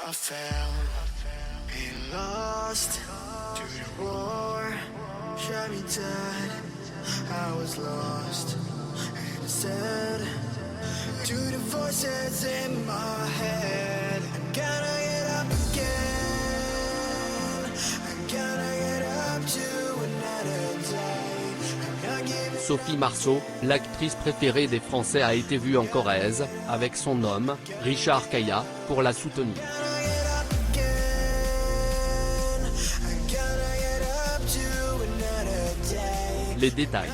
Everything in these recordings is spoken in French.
I fell and lost to the war, shot me dead. I was lost and said to the voices in my head, I'm gonna get up again, I'm gonna get up to another day. Sophie Marceau, l'actrice préférée des Français, a été vue en Corrèze, avec son homme, Richard Caillat, pour la soutenir. Les détails.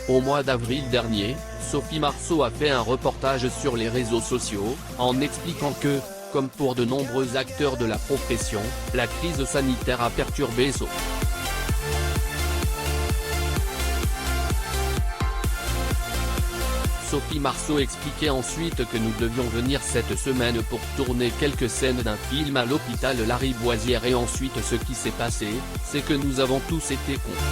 Au mois d'avril dernier, Sophie Marceau a fait un reportage sur les réseaux sociaux, en expliquant que, comme pour de nombreux acteurs de la profession, la crise sanitaire a perturbé Sophie. Sophie Marceau expliquait ensuite que nous devions venir cette semaine pour tourner quelques scènes d'un film à l'hôpital Lariboisière et ensuite ce qui s'est passé, c'est que nous avons tous été cons.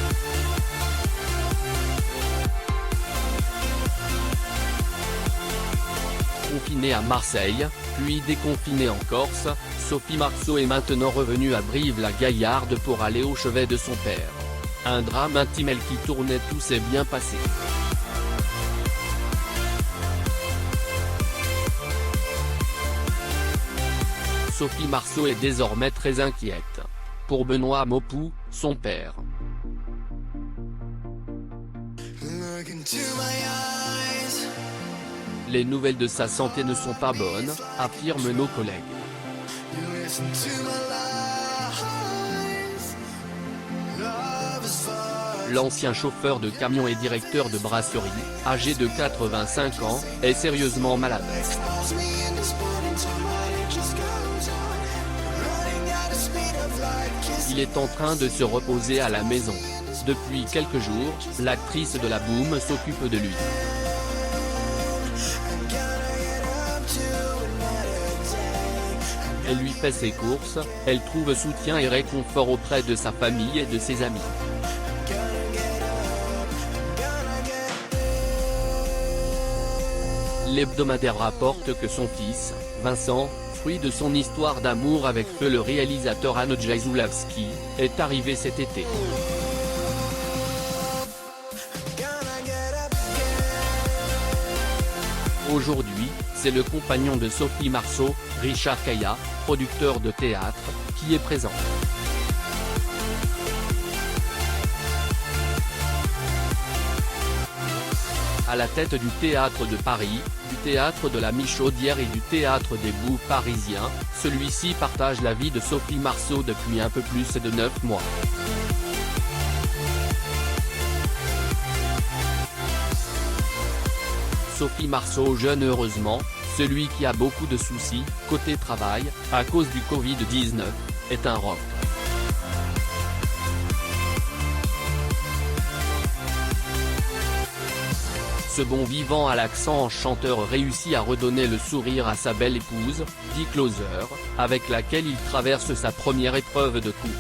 Confinée à Marseille, puis déconfinée en Corse, Sophie Marceau est maintenant revenue à Brive-la-Gaillarde pour aller au chevet de son père. Un drame intime qui tournait, tout s'est bien passé. Sophie Marceau est désormais très inquiète. Pour Benoît Maupou, son père. Les nouvelles de sa santé ne sont pas bonnes, affirment nos collègues. L'ancien chauffeur de camion et directeur de brasserie, âgé de 85 ans, est sérieusement malade. Il est en train de se reposer à la maison. Depuis quelques jours, l'actrice de la Boum s'occupe de lui. Elle lui fait ses courses, elle trouve soutien et réconfort auprès de sa famille et de ses amis. L'hebdomadaire rapporte que son fils, Vincent, fruit de son histoire d'amour avec feu le réalisateur Andrzej Zulawski, est arrivé cet été. Aujourd'hui, c'est le compagnon de Sophie Marceau, Richard Caillat, producteur de théâtre, qui est présent. À la tête du Théâtre de Paris, du Théâtre de la Michaudière et du Théâtre des Boues parisiens, celui-ci partage la vie de Sophie Marceau depuis un peu plus de 9 mois. Sophie Marceau, jeune heureusement, celui qui a beaucoup de soucis, côté travail, à cause du Covid-19, est un rock. Ce bon vivant à l'accent enchanteur réussit à redonner le sourire à sa belle épouse, dit Closer, avec laquelle il traverse sa première épreuve de couple.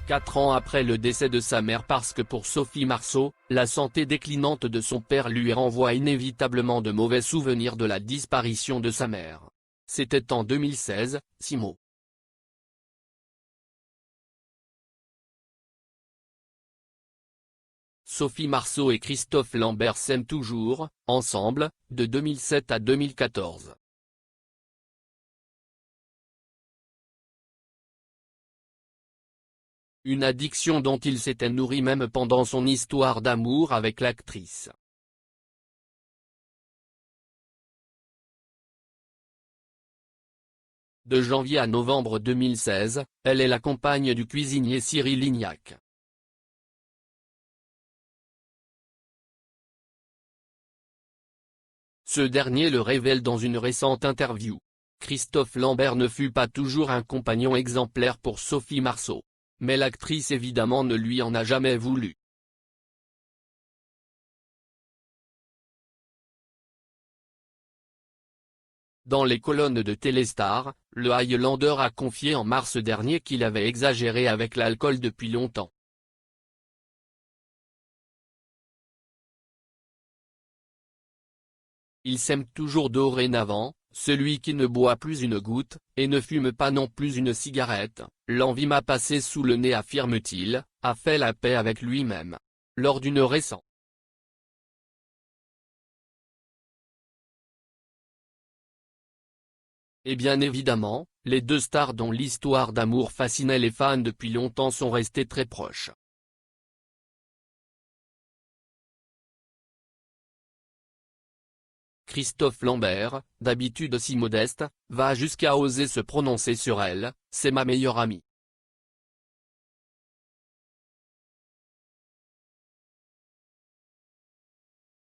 Quatre ans après le décès de sa mère, parce que pour Sophie Marceau, la santé déclinante de son père lui renvoie inévitablement de mauvais souvenirs de la disparition de sa mère. C'était en 2016, 6 mots. Sophie Marceau et Christophe Lambert s'aiment toujours, ensemble, de 2007 à 2014. Une addiction dont il s'était nourri même pendant son histoire d'amour avec l'actrice. De janvier à novembre 2016, elle est la compagne du cuisinier Cyril Lignac. Ce dernier le révèle dans une récente interview. Christophe Lambert ne fut pas toujours un compagnon exemplaire pour Sophie Marceau. Mais l'actrice évidemment ne lui en a jamais voulu. Dans les colonnes de Téléstar, le Highlander a confié en mars dernier qu'il avait exagéré avec l'alcool depuis longtemps. Ils s'aiment toujours dorénavant, celui qui ne boit plus une goutte, et ne fume pas non plus une cigarette, l'envie m'a passé sous le nez affirme-t-il, a fait la paix avec lui-même. Lors d'une récente Et bien évidemment, les deux stars dont l'histoire d'amour fascinait les fans depuis longtemps sont restées très proches. Christophe Lambert, d'habitude si modeste, va jusqu'à oser se prononcer sur elle, c'est ma meilleure amie.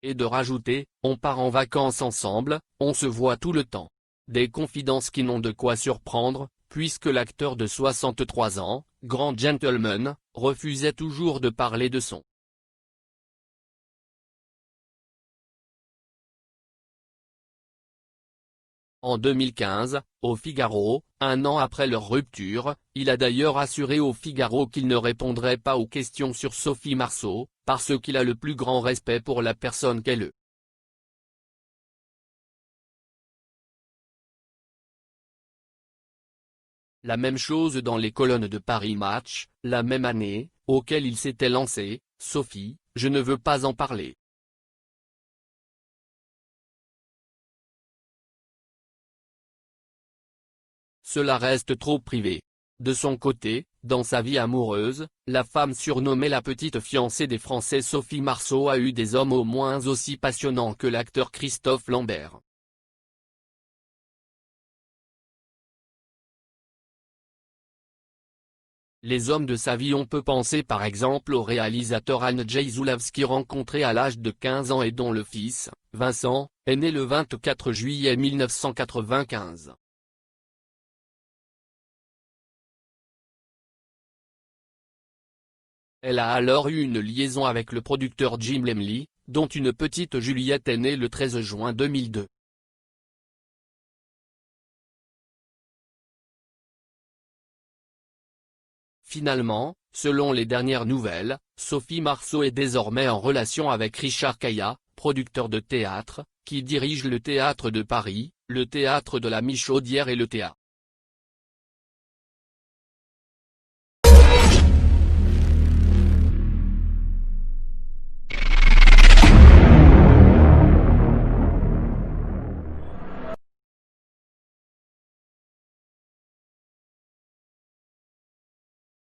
Et de rajouter, on part en vacances ensemble, on se voit tout le temps. Des confidences qui n'ont de quoi surprendre, puisque l'acteur de 63 ans, grand gentleman, refusait toujours de parler de son En 2015, au Figaro, un an après leur rupture, il a d'ailleurs assuré au Figaro qu'il ne répondrait pas aux questions sur Sophie Marceau, parce qu'il a le plus grand respect pour la personne qu'elle est. La même chose dans les colonnes de Paris Match, la même année, auquel il s'était lancé, Sophie, je ne veux pas en parler. Cela reste trop privé. De son côté, dans sa vie amoureuse, la femme surnommée la petite fiancée des Français Sophie Marceau a eu des hommes au moins aussi passionnants que l'acteur Christophe Lambert. Les hommes de sa vie, on peut penser par exemple au réalisateur Andrzej Zulawski rencontré à l'âge de 15 ans et dont le fils, Vincent, est né le 24 juillet 1995. Elle a alors eu une liaison avec le producteur Jim Lemley, dont une petite Juliette est née le 13 juin 2002. Finalement, selon les dernières nouvelles, Sophie Marceau est désormais en relation avec Richard Caillat, producteur de théâtre, qui dirige le Théâtre de Paris, le Théâtre de la Michaudière et le Théâtre